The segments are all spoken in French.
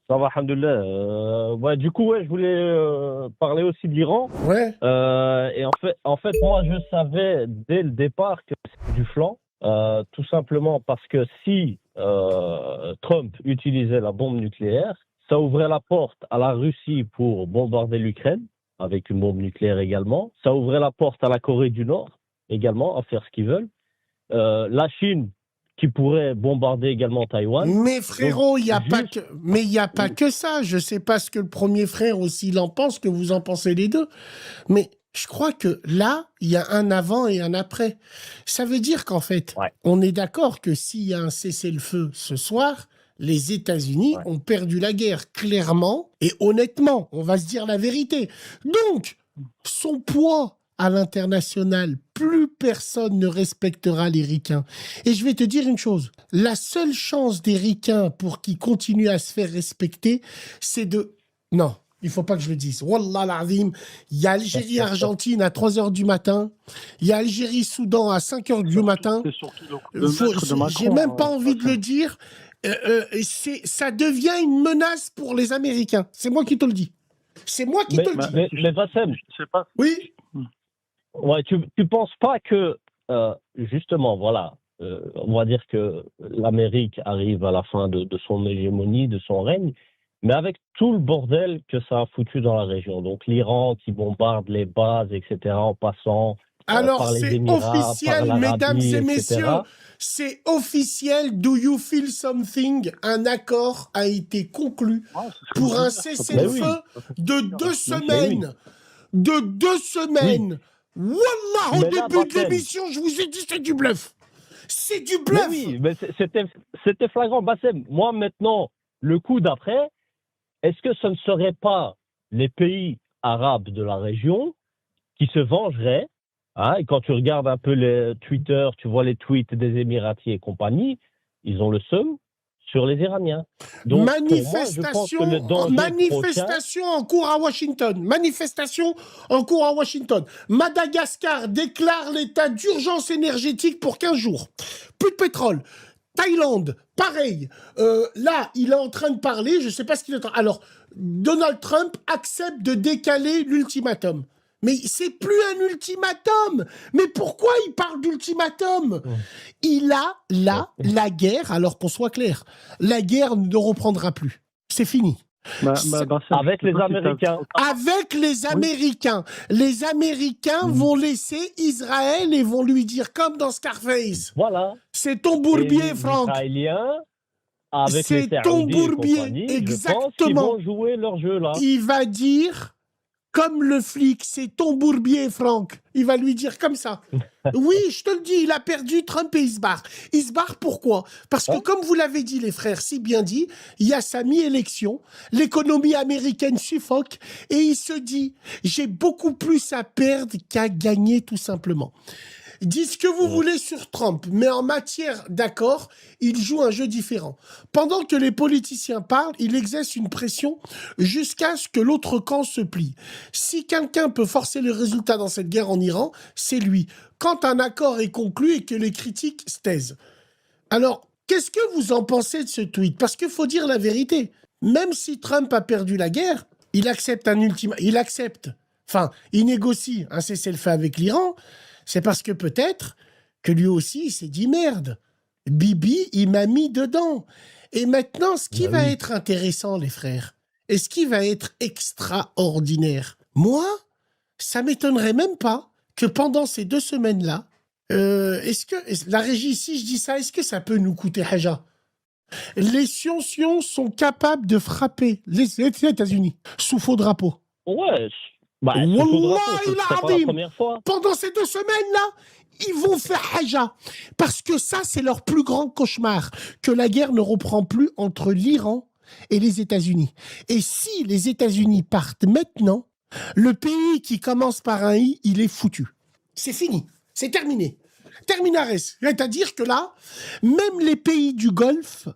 Ça va, alhamdoulilah. Ouais, du coup, ouais, je voulais parler aussi de l'Iran. Ouais. Et en fait, moi, je savais dès le départ que c'était du flanc, tout simplement parce que si Trump utilisait la bombe nucléaire, ça ouvrait la porte à la Russie pour bombarder l'Ukraine, avec une bombe nucléaire également. Ça ouvrait la porte à la Corée du Nord également, à faire ce qu'ils veulent. La Chine, qui pourrait bombarder également Taïwan. Mais Donc, frérot, il y a pas juste que, mais il y a pas que ça. Je sais pas ce que le premier frère aussi il en pense, que vous en pensez les deux. Mais je crois que là, il y a un avant et un après. Ça veut dire qu'en fait, ouais, on est d'accord que s'il y a un cessez-le-feu ce soir, les États-Unis ouais. ont perdu la guerre, clairement et honnêtement. On va se dire la vérité. Donc, son poids à l'international, plus personne ne respectera les ricains. Et je vais te dire une chose, la seule chance des ricains pour qu'ils continuent à se faire respecter, c'est de... Non, il faut pas que je le dise. Wallah l'azim, il y a Algérie-Argentine à 3 heures du matin, il y a Algérie-Soudan à 5 heures du matin. C'est surtout le coup de maître de J'ai même pas Macron. envie de le dire. Ça devient une menace pour les Américains. C'est moi qui te le dis. C'est moi qui te Mais, le dis. mais Bassem, Je sais pas. Oui. ouais, tu penses pas que, justement, voilà, on va dire que l'Amérique arrive à la fin de son hégémonie, de son règne, mais avec tout le bordel que ça a foutu dans la région. Donc l'Iran qui bombarde les bases, etc., en passant Alors, par les c'est Émirats, par officiel, mesdames l'Arabie, et messieurs. etc. C'est officiel. Do you feel something? Un accord a été conclu Ouais, c'est ce que pour je veux un dire. Mais oui, cessez-le-feu de 2 mais oui, semaines. De 2 oui. semaines. Wallah, au Mais là, début de Bassem, l'émission, je vous ai dit c'est du bluff. C'est du mais bluff. oui, mais c'était flagrant. Bassem, moi maintenant, le coup d'après, est-ce que ce ne serait pas les pays arabes de la région qui se vengeraient, hein, et quand tu regardes un peu les Twitter, tu vois les tweets des Émiratis et compagnie, ils ont le seum sur les Iraniens. Donc, pour moi, je pense que le danger prochain, Manifestation en cours à Washington. Manifestation en cours à Washington. Madagascar déclare l'état d'urgence énergétique pour 15 jours. Plus de pétrole. Thaïlande, pareil. Là, il est en train de parler. Je ne sais pas ce qu'il est en train. Alors, Donald Trump accepte de décaler l'ultimatum. Mais c'est plus un ultimatum. Mais pourquoi il parle d'ultimatum? Il a là la guerre, alors qu'on soit clair, la guerre ne reprendra plus. C'est fini. Bassem, avec je sais les pas si Américains, Avec les Oui. Américains. Les Américains vont laisser Israël et vont lui dire, comme dans Scarface, voilà, c'est ton et bourbier, les Franck. Israéliens, avec les C'est ton Saoudis et bourbier. compagnie, je pense qu'ils Exactement. vont jouer leur jeu là. Il va dire, comme le flic, c'est ton bourbier, Franck. Il va lui dire comme ça. Oui, je te le dis, il a perdu Trump et il se barre. Il se barre pourquoi? Parce que, Hein? comme vous l'avez dit, les frères, si bien dit, il y a sa mi-élection, l'économie américaine suffoque, et il se dit, j'ai beaucoup plus à perdre qu'à gagner, tout simplement. Dites ce que vous voulez sur Trump, mais en matière d'accord, il joue un jeu différent. Pendant que les politiciens parlent, il exerce une pression jusqu'à ce que l'autre camp se plie. Si quelqu'un peut forcer le résultat dans cette guerre en Iran, c'est lui. Quand un accord est conclu et que les critiques se taisent. Alors, qu'est-ce que vous en pensez de ce tweet? Parce qu'il faut dire la vérité. Même si Trump a perdu la guerre, il accepte un ultimatum. Il accepte. Enfin, il négocie un cessez-le-feu avec l'Iran. C'est parce que peut-être que lui aussi, il s'est dit merde. Bibi, il m'a mis dedans. Et maintenant, ce qui Bah va oui. être intéressant, les frères, et ce qui va être extraordinaire, moi, ça m'étonnerait même pas que pendant ces 2 semaines-là, est-ce que la régie ici, je dis ça, est-ce que ça peut nous coûter Haja? Les Sions sont capables de frapper les États-Unis sous faux drapeau. Ouais, bah, sous faux drapeau, ce ne Wallah serait pas la al-azim. première fois. Pendant ces 2 semaines-là, ils vont faire Haja. Parce que ça, c'est leur plus grand cauchemar. Que la guerre ne reprend plus entre l'Iran et les États-Unis. Et si les États-Unis partent maintenant, le pays qui commence par un I, il est foutu. C'est fini. C'est terminé. Terminares. C'est-à-dire que là, même les pays du Golfe,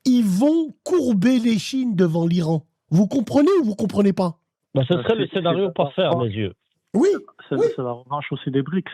ils vont courber les chines devant l'Iran. Vous comprenez ou vous comprenez pas? Bah, ce serait le C'est scénario parfait à mes yeux. Oui, oui. c'est la revanche aussi des BRICS.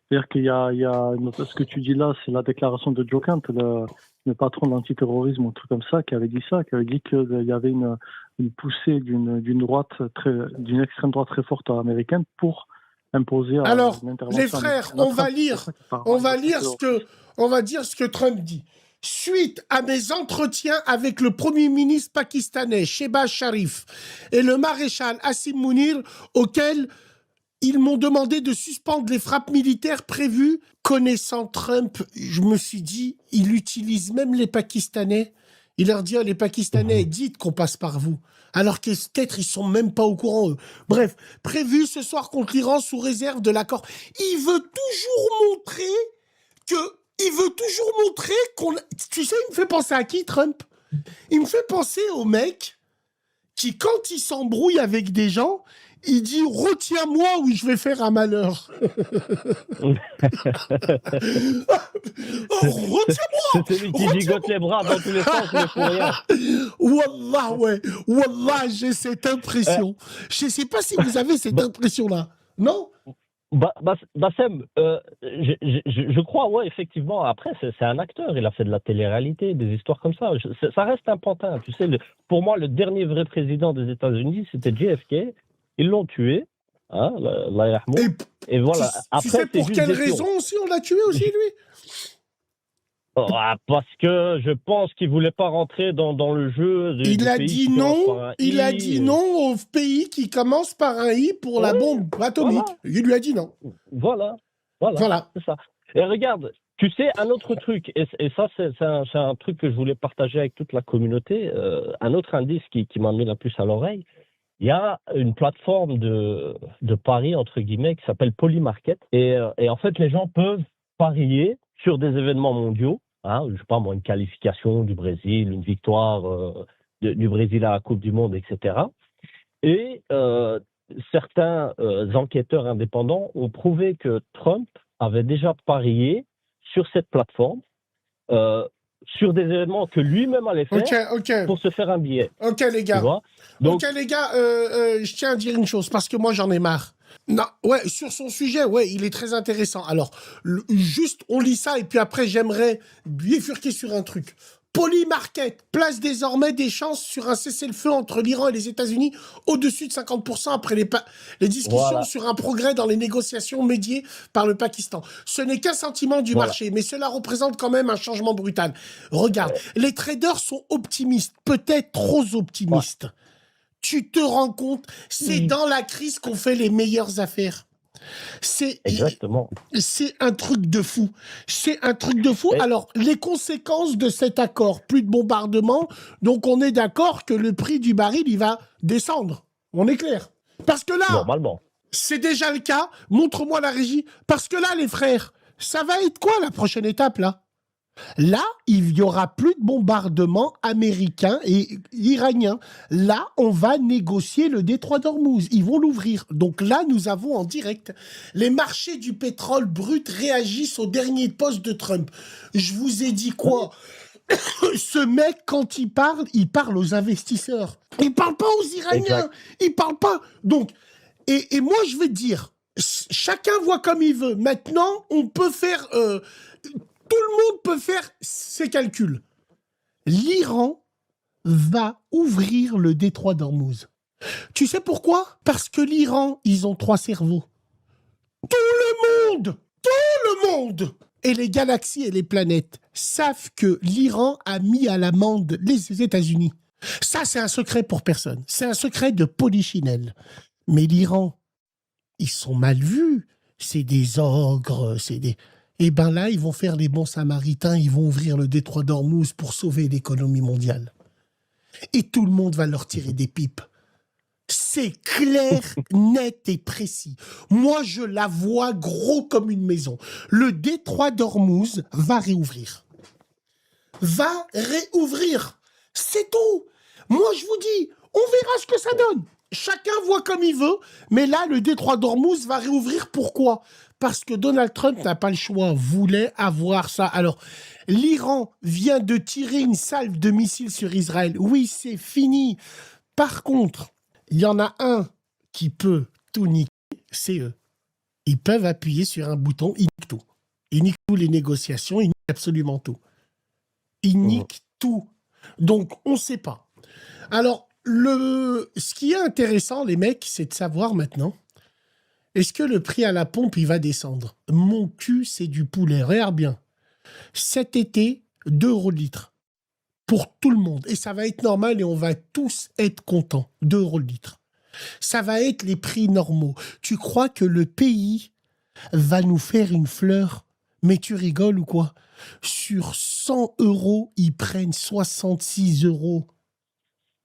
C'est-à-dire qu'il y a ce que tu dis là, c'est la déclaration de Joe Kent, le patron de l'antiterrorisme, un truc comme ça, qui avait dit ça, qui avait dit qu'il y avait une poussée d'une extrême droite très forte américaine pour imposer Alors, une intervention. les frères, on va dire ce que Trump dit. Suite à mes entretiens avec le premier ministre pakistanais, Shehbaz Sharif, et le maréchal Asim Mounir, auxquels ils m'ont demandé de suspendre les frappes militaires prévues. Connaissant Trump, je me suis dit, il utilise même les Pakistanais. Il leur dit, les Pakistanais, dites qu'on passe par vous. Alors que peut-être ils sont même pas au courant, eux. Bref, prévu ce soir contre l'Iran sous réserve de l'accord. Il veut toujours montrer qu'on... Tu sais, il me fait penser à qui, Trump? Il me fait penser au mec qui, quand il s'embrouille avec des gens, il dit « Retiens-moi ou je vais faire un malheur. » Oh, retiens-moi. C'est celui qui gigote les bras dans tous les sens, mais pour rien. Wallah, ouais. Wallah, j'ai cette impression. Je ne sais pas si vous avez cette impression-là. Non? Bassem, je crois, ouais, effectivement. Après, c'est un acteur. Il a fait de la télé-réalité, des histoires comme ça. Ça reste un pantin. Tu sais, pour moi, le dernier vrai président des États-Unis, c'était JFK. Ils l'ont tué. Hein, et voilà. Tu sais pour quelle raison aussi on l'a tué aussi, lui? Parce que je pense qu'il ne voulait pas rentrer dans le jeu. Il a dit non. Il a dit non au pays qui commence par un I pour la bombe atomique. Voilà. Il lui a dit non. Voilà. C'est ça. Et regarde, tu sais, un autre truc, et ça, c'est un truc que je voulais partager avec toute la communauté, un autre indice qui m'a mis la puce à l'oreille. Il y a une plateforme de paris, entre guillemets, qui s'appelle Polymarket. Et en fait, les gens peuvent parier sur des événements mondiaux. Hein, je sais pas moi, une qualification du Brésil, une victoire du Brésil à la Coupe du Monde, etc. Et certains enquêteurs indépendants ont prouvé que Trump avait déjà parié sur cette plateforme sur des événements que lui-même allait faire pour se faire un billet. Ok les gars. Donc, les gars, je tiens à dire une chose parce que moi j'en ai marre. Non, ouais, sur son sujet, ouais, il est très intéressant. Alors, juste, on lit ça et puis après, j'aimerais bifurquer sur un truc. Polymarket place désormais des chances sur un cessez-le-feu entre l'Iran et les États-Unis au-dessus de 50% après les discussions sur un progrès dans les négociations médiées par le Pakistan. Ce n'est qu'un sentiment du marché, mais cela représente quand même un changement brutal. Regarde, les traders sont optimistes, peut-être trop optimistes. Tu te rends compte, c'est dans la crise qu'on fait les meilleures affaires. Exactement. C'est un truc de fou. C'est un truc de fou. Alors, les conséquences de cet accord, plus de bombardements, donc on est d'accord que le prix du baril, il va descendre. On est clair. Parce que là, normalement, c'est déjà le cas. Montre-moi la régie. Parce que là, les frères, ça va être quoi la prochaine étape, là? Là, il n'y aura plus de bombardements américains et iraniens. Là, on va négocier le détroit d'Ormuz. Ils vont l'ouvrir. Donc là, nous avons en direct les marchés du pétrole brut réagissent au dernier poste de Trump. Je vous ai dit quoi? Ce mec, quand il parle aux investisseurs. Il parle pas aux Iraniens. Il parle pas. Donc, et moi, je vais te dire, chacun voit comme il veut. Maintenant, on peut faire... tout le monde peut faire ses calculs. L'Iran va ouvrir le détroit d'Ormuz. Tu sais pourquoi? Parce que l'Iran, ils ont 3 cerveaux. Tout le monde et les galaxies et les planètes savent que l'Iran a mis à l'amende les États-Unis. Ça, c'est un secret pour personne. C'est un secret de polichinelle. Mais l'Iran, ils sont mal vus. C'est des ogres, c'est des... Et bien là, ils vont faire les bons samaritains, ils vont ouvrir le détroit d'Ormuz pour sauver l'économie mondiale. Et tout le monde va leur tirer des pipes. C'est clair, net et précis. Moi, je la vois gros comme une maison. Le détroit d'Ormuz va réouvrir. C'est tout. Moi, je vous dis, on verra ce que ça donne. Chacun voit comme il veut, mais là, le détroit d'Ormuz va réouvrir. Pourquoi ? Parce que Donald Trump n'a pas le choix, voulait avoir ça. Alors, l'Iran vient de tirer une salve de missiles sur Israël. Oui, c'est fini. Par contre, il y en a un qui peut tout niquer, c'est eux. Ils peuvent appuyer sur un bouton, ils niquent tout. Ils niquent toutes les négociations, ils niquent absolument tout. Il nique tout. Donc, on ne sait pas. Alors, ce qui est intéressant, les mecs, c'est de savoir maintenant, est-ce que le prix à la pompe, il va descendre? Mon cul, c'est du poulet. Regarde bien. Cet été, 2 € le litre. Pour tout le monde. Et ça va être normal et on va tous être contents. 2 € le litre. Ça va être les prix normaux. Tu crois que le pays va nous faire une fleur? Mais tu rigoles ou quoi? Sur 100 €, ils prennent 66 €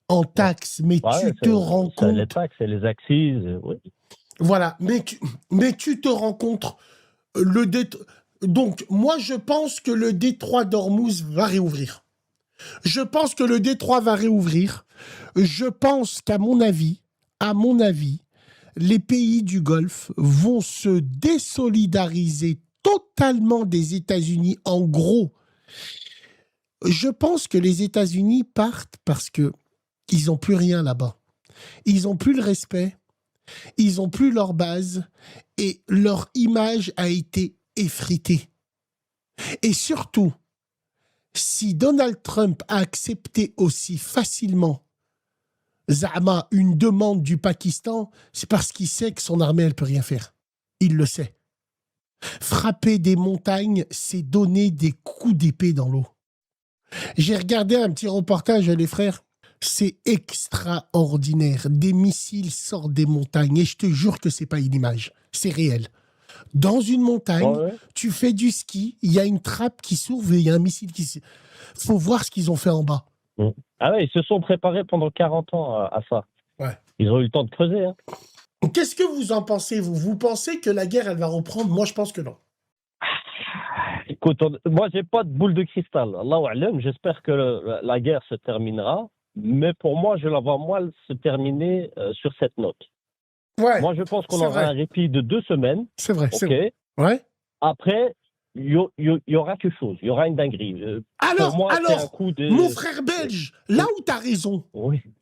en taxes. Mais tu te rends compte... Les taxes et les accises, oui. Voilà. Mais tu te rends compte... Donc, moi, je pense que le détroit d'Ormuz va réouvrir. Je pense que le détroit va réouvrir. Je pense qu'à mon avis, les pays du Golfe vont se désolidariser totalement des États-Unis. En gros, je pense que les États-Unis partent parce que ils n'ont plus rien là-bas. Ils n'ont plus le respect, ils n'ont plus leur base et leur image a été effritée. Et surtout, si Donald Trump a accepté aussi facilement Zama, une demande du Pakistan, c'est parce qu'il sait que son armée, elle peut rien faire. Il le sait. Frapper des montagnes, c'est donner des coups d'épée dans l'eau. J'ai regardé un petit reportage, les frères. C'est extraordinaire. Des missiles sortent des montagnes et je te jure que c'est pas une image. C'est réel. Dans une montagne, tu fais du ski, il y a une trappe qui s'ouvre et il y a un missile qui... Faut voir ce qu'ils ont fait en bas. Ah ouais, ils se sont préparés pendant 40 ans à ça. Ouais. Ils ont eu le temps de creuser. Hein. Qu'est-ce que vous en pensez, vous? Vous pensez que la guerre, elle va reprendre? Moi, je pense que non. Écoute, moi, j'ai pas de boule de cristal. Allahu a'lam, j'espère que la guerre se terminera. Mais pour moi, je la vois moins se terminer sur cette note. Ouais, moi, je pense qu'on aura un répit de 2 semaines. C'est vrai, c'est vrai. Ouais. Après, il y aura quelque chose. Il y aura une dinguerie. Alors, moi, un coup de... mon frère belge, là où tu as raison,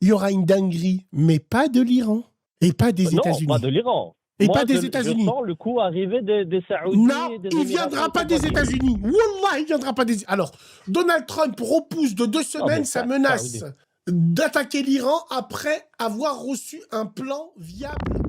il y aura une dinguerie, mais pas de l'Iran et pas des États-Unis. Non, pas de l'Iran. Et moi, pas des États-Unis. Je sens le coup arriver des Saoudiens. Non, il ne viendra pas des États-Unis. Wallah, il ne viendra pas des... Alors, Donald Trump repousse de 2 semaines sa menace d'attaquer l'Iran après avoir reçu un plan viable.